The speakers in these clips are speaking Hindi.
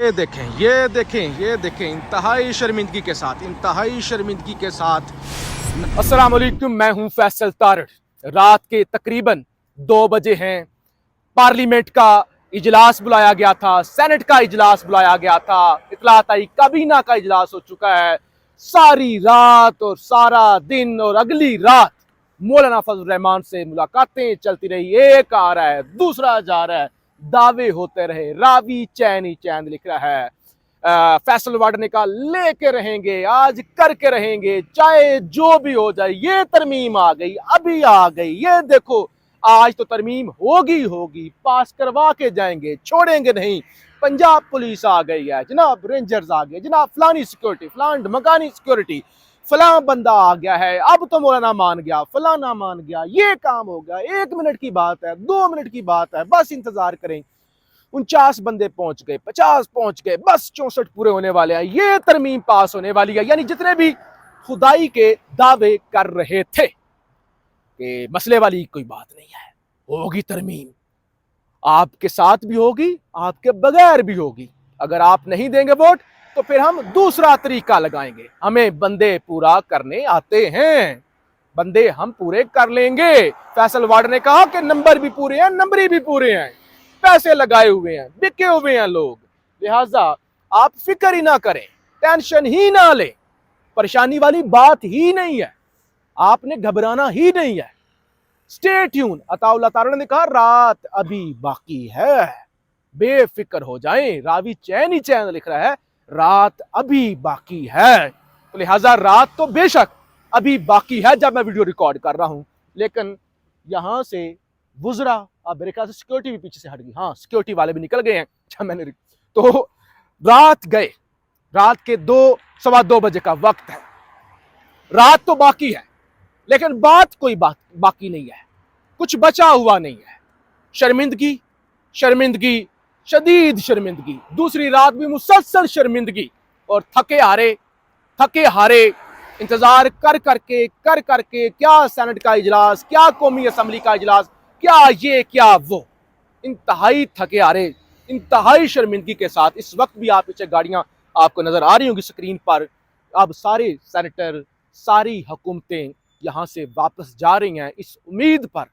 ये देखें इंतहाई शर्मिंदगी के साथ अस्सलाम वालेकुम, मैं हूं फैसल तारड़। रात के तकरीबन 2 बजे हैं। पार्लियामेंट का इजलास बुलाया गया था, सेनेट का इजलास बुलाया गया था, इत्तलात आई काबीना का इजलास हो चुका है। सारी रात और सारा दिन और अगली रात मौलाना फजल रहमान से मुलाकातें चलती रही। एक आ रहा है, दूसरा जा रहा है, दावे होते रहे। रावी चैन ही चैन लिख रहा है। फैसल वार्ड ने कहा लेके रहेंगे, आज करके रहेंगे, चाहे जो भी हो जाए। ये तरमीम आ गई, अभी आ गई, ये देखो आज तो तरमीम होगी, पास करवा के जाएंगे, छोड़ेंगे नहीं। पंजाब पुलिस आ गई है जनाब, रेंजर्स आ गए जनाब, फलानी सिक्योरिटी, फलान मकानी सिक्योरिटी, फला बंदा आ गया है। अब तो मौलाना मान गया, फलाना मान गया, ये काम हो गया। 1 मिनट की बात है, 2 मिनट की बात है, बस इंतजार करें। 49 बंदे पहुंच गए, 50 पहुंच गए, बस 64 पूरे होने वाले हैं। ये तरमीम पास होने वाली है। यानी जितने भी खुदाई के दावे कर रहे थे कि मसले वाली कोई बात नहीं है, होगी तरमीम, आपके साथ भी होगी, आपके बगैर भी होगी। अगर आप नहीं देंगे वोट तो फिर हम दूसरा तरीका लगाएंगे। हमें बंदे पूरा करने आते हैं, बंदे हम पूरे कर लेंगे। फैसल वार्ड ने कहा कि नंबर भी पूरे हैं, नंबरी भी पूरे हैं, पैसे लगाए हुए हैं, बिके हुए हैं लोग। लिहाजा आप फिक्र ही ना करें, टेंशन ही ना लें, परेशानी वाली बात ही नहीं है, आपने घबराना ही नहीं है। Stay tune. अताउल्लाह तारड़ ने कहा रात अभी बाकी है, बेफिक्र हो जाएं। रावी चैन ही चैन लिख रहा है, रात अभी बाकी है। तो लिहाजा रात तो बेशक अभी बाकी है जब मैं वीडियो रिकॉर्ड कर रहा हूं, लेकिन यहां से गुजरा, अब मेरे ख्याल से सिक्योरिटी भी पीछे से हट गई। हाँ, सिक्योरिटी वाले भी निकल गए हैं। अच्छा, मैंने तो रात गए, रात के 2-2:15 बजे का वक्त है। रात तो बाकी है, लेकिन बात कोई बाकी नहीं है, कुछ बचा हुआ नहीं है। शर्मिंदगी, शर्मिंदगी, शदीद शर्मिंदगी, दूसरी रात भी मुसलसल शर्मिंदगी। और थके हारे इंतजार कर करके क्या सेनेट का इजलास, क्या कौमी असम्बली का इजलास, क्या ये क्या वो, इंतहाई थके हारे, इंतहाई शर्मिंदगी के साथ इस वक्त भी आप पीछे गाड़ियां आपको नजर आ रही होंगी स्क्रीन पर। अब सारे सेनेटर, सारी हुकूमतें यहां से वापस जा रही हैं इस उम्मीद पर,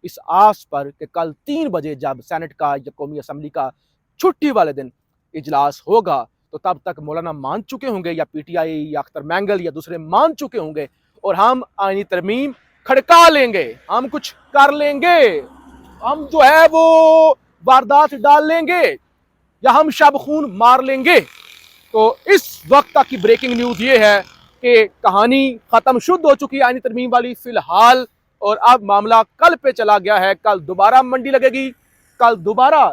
इस आस पर कि कल 3 बजे जब सेनेट का या कौमी असम्बली का छुट्टी वाले दिन इजलास होगा तो तब तक मौलाना मान चुके होंगे, या पीटीआई या अख्तर मैंगल या दूसरे मान चुके होंगे, और हम आईनी तरमीम खड़का लेंगे, हम कुछ कर लेंगे, हम जो है वो वारदात डाल लेंगे, या हम शब खून मार लेंगे। तो इस वक्त तक की ब्रेकिंग न्यूज ये है कि कहानी खत्म शुद्ध हो चुकी है आईनी तरमीम वाली फिलहाल, और अब मामला कल पे चला गया है। कल दोबारा मंडी लगेगी, कल दोबारा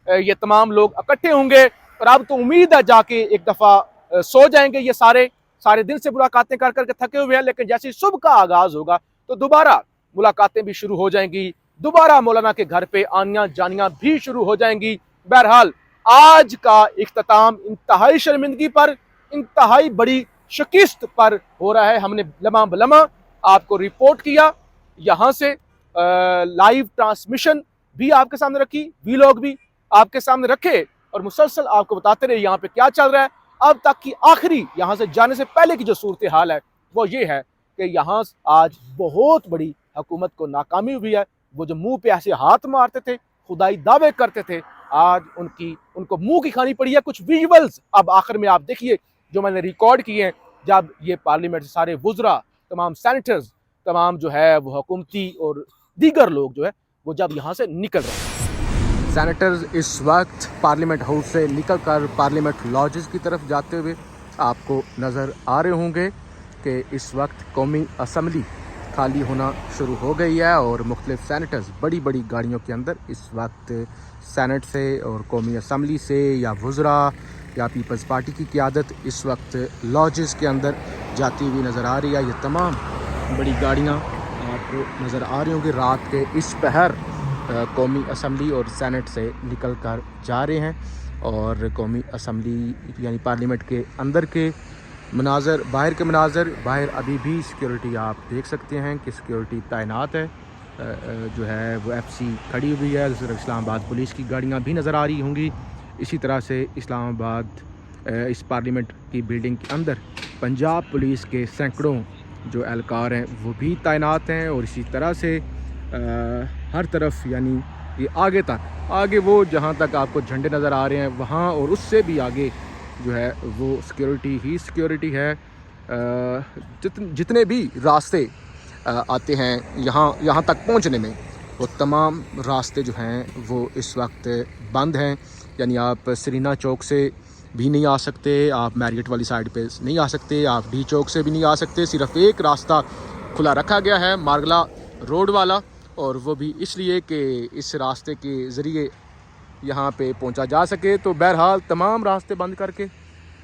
ये तमाम लोग इकट्ठे होंगे, और अब तो उम्मीद है जाके एक दफा सो जाएंगे। ये सारे दिन से मुलाकातें कर करके थके हुए हैं, लेकिन जैसे सुबह का आगाज होगा तो दोबारा मुलाकातें भी शुरू हो जाएंगी, दोबारा मौलाना के घर पे आनियां जानियां भी शुरू हो जाएंगी। बहरहाल आज का इख्तिताम इंतहाई शर्मिंदगी पर, इंतहाई बड़ी शिकस्त पर हो रहा है। हमने लम्हा बलम्हा आपको रिपोर्ट किया, यहां से लाइव ट्रांसमिशन भी आपके सामने रखी, वीलॉग भी आपके सामने रखे, और मुसलसल आपको बताते रहे यहाँ पे क्या चल रहा है। अब तक की आखिरी यहाँ से जाने से पहले की जो सूरत हाल है वो ये है कि यहाँ आज बहुत बड़ी हुकूमत को नाकामी हुई है। वो जो मुंह पे ऐसे हाथ मारते थे, खुदाई दावे करते थे, आज उनको मुंह की खानी पड़ी है। कुछ विजुअल्स अब आखिर में आप देखिए जो मैंने रिकॉर्ड किए हैं, जब ये पार्लियामेंट से सारे वुज़रा, तमाम सेनेटर्स, तमाम जो है वो हुकूमती और दीगर लोग जो है वो जब यहाँ से निकल रहे हैं। सेनेटर्स इस वक्त पार्लियामेंट हाउस से निकलकर पार्लियामेंट लॉजेस की तरफ जाते हुए आपको नज़र आ रहे होंगे कि इस वक्त कौमी असम्बली खाली होना शुरू हो गई है, और मुख्तलिफ सेनेटर्स बड़ी बड़ी गाड़ियों के अंदर इस वक्त सेनेट से और कौमी असम्बली से या वुज़रा या पीपल्स पार्टी की क़ियादत इस वक्त लॉजेस के अंदर जाती हुई नज़र आ रही है। ये तमाम बड़ी गाड़ियाँ आपको नज़र आ रही होंगी। रात के इस पहर कौमी असम्बली और सेनेट से निकल कर जा रहे हैं, और कौमी असम्बली यानी पार्लियामेंट के अंदर के मनाजर, बाहर के मनाजर, बाहर अभी भी सिक्योरिटी आप देख सकते हैं कि सिक्योरिटी तैनात है, जो है वो FC खड़ी हुई है। इस्लामाबाद पुलिस की गाड़ियाँ भी नज़र आ रही होंगी। इसी तरह से इस्लामाबाद इस पार्लियामेंट की बिल्डिंग के अंदर पंजाब पुलिस के सैकड़ों जो एहलकार हैं वो भी तैनात हैं। और इसी तरह से हर तरफ यानी ये आगे तक आगे वो जहाँ तक आपको झंडे नज़र आ रहे हैं वहाँ और उससे भी आगे जो है वो सिक्योरिटी ही सिक्योरिटी है। जितने भी रास्ते आते हैं यहाँ तक पहुँचने में, वो तमाम रास्ते जो हैं वो इस वक्त बंद हैं। यानी आप सरीना चौक से भी नहीं आ सकते, आप मैरियट वाली साइड पे नहीं आ सकते, आप डी चौक से भी नहीं आ सकते। सिर्फ एक रास्ता खुला रखा गया है मार्गला रोड वाला, और वो भी इसलिए कि इस रास्ते के ज़रिए यहाँ पे पहुँचा जा सके। तो बहरहाल तमाम रास्ते बंद करके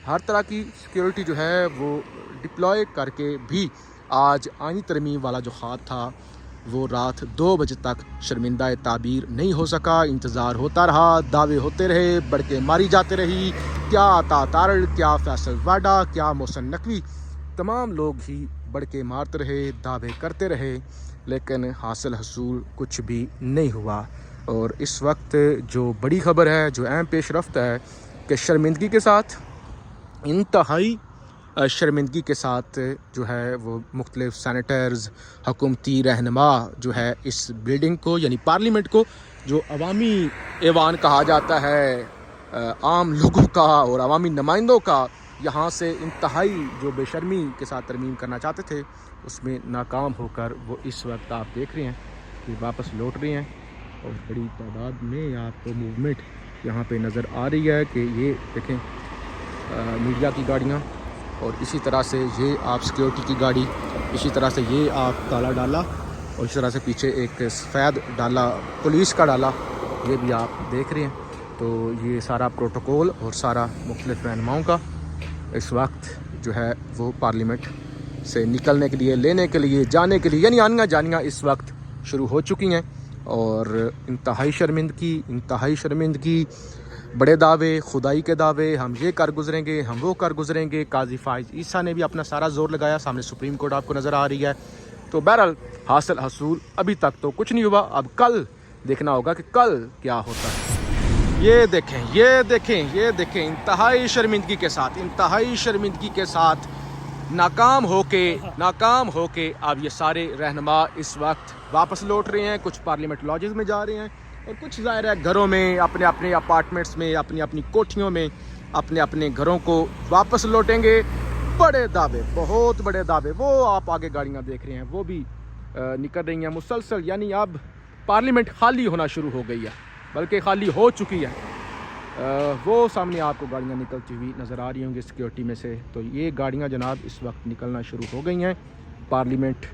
हर तरह की सिक्योरिटी जो है वो डिप्लॉय करके भी आज आईनी तरमीम वाला जो ख़्वाब था वो रात 2 बजे तक शर्मिंदा ताबीर नहीं हो सका। इंतज़ार होता रहा, दावे होते रहे, बड़के मारी जाते रही। क्या अता तारड़, क्या फैसल वाडा, क्या मोहसन नकवी, तमाम लोग ही बड़के मारते रहे, दावे करते रहे, लेकिन हासिल हसूल कुछ भी नहीं हुआ। और इस वक्त जो बड़ी ख़बर है, जो अहम पेश रफ्त है कि शर्मिंदगी के साथ, इंतहाई शर्मिंदगी के साथ जो है वो मुख्तलिफ़ सैनिटर्स, हुकूमती रहनुमा जो है इस बिल्डिंग को यानी पार्लियामेंट को, जो अवामी ऐवान कहा जाता है आम लोगों का और अवामी नुमाइंदों का, यहाँ से इंतहाई जो बेशर्मी के साथ तरमीम करना चाहते थे उसमें नाकाम होकर वो इस वक्त आप देख रहे हैं कि वापस लौट रहे हैं। और बड़ी तादाद में आपको मूवमेंट यहाँ पे नज़र आ रही है कि ये देखें मीडिया की गाड़ियाँ, और इसी तरह से ये आप सिक्योरिटी की गाड़ी, इसी तरह से ये आप काला डाला, और इस तरह से पीछे एक सफ़ेद डाला पुलिस का डाला, ये भी आप देख रहे हैं। तो ये सारा प्रोटोकॉल और सारा मुख्तलिफ़ रहनुमाओं का इस वक्त जो है वो पार्लियामेंट से निकलने के लिए, लेने के लिए, जाने के लिए यानी आनियाँ जानियाँ इस वक्त शुरू हो चुकी हैं। और इंतहाई शर्मिंदगी, बड़े दावे, खुदाई के दावे, हम ये कर गुजरेंगे, हम वो कर गुजरेंगे। काजी फाइज ईसा ने भी अपना सारा जोर लगाया, सामने सुप्रीम कोर्ट आपको नज़र आ रही है। तो बहरहाल हासिल हसूल अभी तक तो कुछ नहीं हुआ, अब कल देखना होगा कि कल क्या होता है। ये देखें इंतहाई शर्मिंदगी के साथ नाकाम होके अब ये सारे रहनुमा इस वक्त वापस लौट रहे हैं। कुछ पार्लियामेंट लॉजेस में जा रहे हैं और कुछ ज़ाहिर है घरों में, अपने अपने अपार्टमेंट्स में, अपनी अपनी कोठियों में, अपने अपने घरों को वापस लौटेंगे। बड़े दावे, बहुत बड़े दावे, वो आप आगे गाड़ियाँ देख रहे हैं वो भी निकल रही हैं मुसलसल। यानी अब पार्लियामेंट खाली होना शुरू हो गई है, बल्कि खाली हो चुकी है। वो सामने आपको गाड़ियाँ निकलती हुई नज़र आ रही होंगी सिक्योरिटी में से। तो ये गाड़ियाँ जनाब इस वक्त निकलना शुरू हो गई हैं। पार्लियामेंट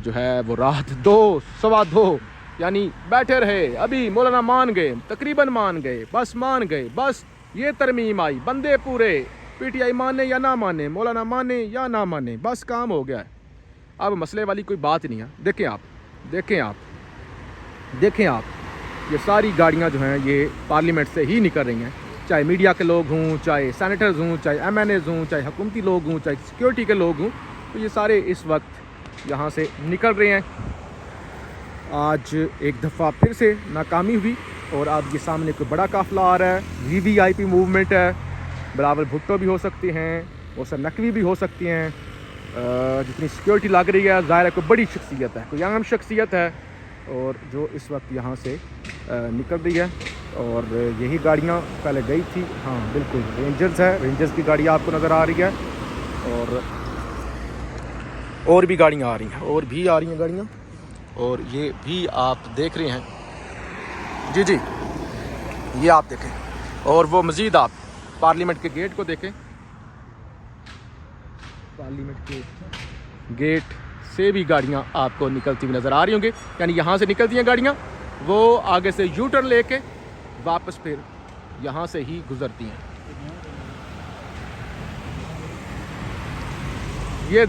जो है वो रात 2, सवा 2 यानी बैठे रहे। अभी मौलाना मान गए, तकरीबन मान गए, बस ये तरमीम आई, बंदे पूरे, पीटीआई माने या ना माने, मौलाना माने या ना माने, बस काम हो गया है। अब मसले वाली कोई बात नहीं है। देखें आप ये सारी गाड़ियाँ जो हैं ये पार्लियामेंट से ही निकल रही हैं, चाहे मीडिया के लोग हों, चाहे सैनिटर्स हों, चाहे MNAs हों, चाहे हुकूमती लोग हों, चाहे सिक्योरिटी के लोग हों, तो ये सारे इस वक्त यहाँ से निकल रहे हैं। आज एक दफ़ा फिर से नाकामी हुई और अब ये सामने कोई बड़ा काफ़िला आ रहा है। VVIP मूवमेंट है, बिलावल भुट्टो भी हो सकते हैं, मोहसन नकवी भी हो सकती हैं। जितनी सिक्योरिटी लग रही है ज़ाहिर है कोई बड़ी शख्सियत है, कोई आम शख्सियत है, और जो इस वक्त यहाँ से निकल रही है। और यही गाड़ियाँ पहले गई थी, हाँ बिल्कुल रेंजर्स है, रेंजर्स की गाड़ियाँ आपको नज़र आ रही है। और भी गाड़ियाँ आ रही हैं, और भी आ रही हैं गाड़ियाँ, और ये भी आप देख रहे हैं। जी ये आप देखें। और वो मज़ीद आप पार्लियामेंट के गेट को देखें, पार्लियामेंट के गेट से भी गाड़ियाँ आपको निकलती हुई नज़र आ रही होंगी। यानी यहाँ से निकलती हैं गाड़ियाँ, वो आगे से यू टर्न लेके वापस फिर यहाँ से ही गुजरती हैं। ये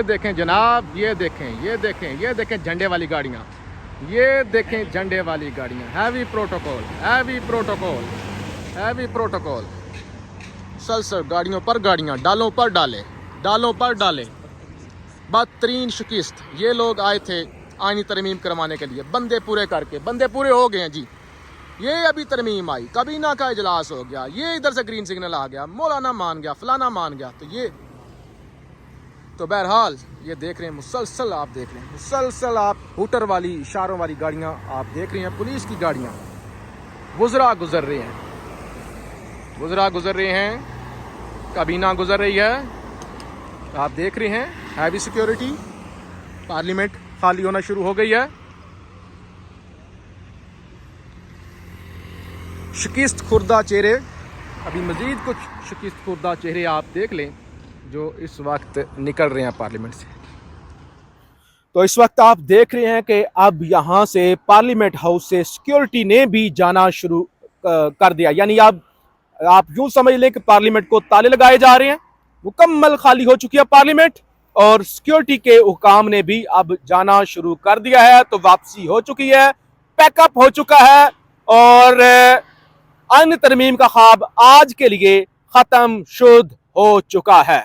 देखें जनाब, ये देखें झंडे वाली गाड़ियाँ, हैवी प्रोटोकॉल, सलसर गाड़ियों पर गाड़ियाँ, डालों पर डाले, बदतरीन शिकस्त। ये लोग आए थे आईनी तरमीम करवाने के लिए, बंदे पूरे करके, बंदे पूरे हो गए हैं जी। ये अभी तरमीम आई, काबीना का इजलास हो गया, ये इधर से ग्रीन सिग्नल आ गया, मौलाना मान गया, फलाना मान गया। तो ये तो बहरहाल ये देख रहे हैं मुसलसल, आप देख रहे हैं मुसलसल, आप हूटर वाली इशारों वाली गाड़ियां आप देख रहे हैं, पुलिस की गाड़ियां वुज़रा गुजर रहे हैं, वुज़रा गुजर रहे हैं, काबीना गुजर रही है, आप देख रहे हैं हैवी सिक्योरिटी। पार्लियामेंट खाली होना शुरू हो गई है। शिकिस्त खुर्दा चेहरे, अभी मजीद कुछ शिकिस्त खुर्दा चेहरे आप देख लें जो इस वक्त निकल रहे हैं पार्लियामेंट से। तो इस वक्त आप देख रहे हैं कि अब यहाँ से पार्लियामेंट हाउस से सिक्योरिटी ने भी जाना शुरू कर दिया, यानी अब आप यूं समझ लें कि पार्लियामेंट को ताले लगाए जा रहे हैं, मुकम्मल खाली हो चुकी है पार्लियामेंट और सिक्योरिटी के हुकाम ने भी अब जाना शुरू कर दिया है। तो वापसी हो चुकी है, पैकअप हो चुका है और अन्य तरमीम का ख्वाब आज के लिए खत्म शुद्ध हो चुका है।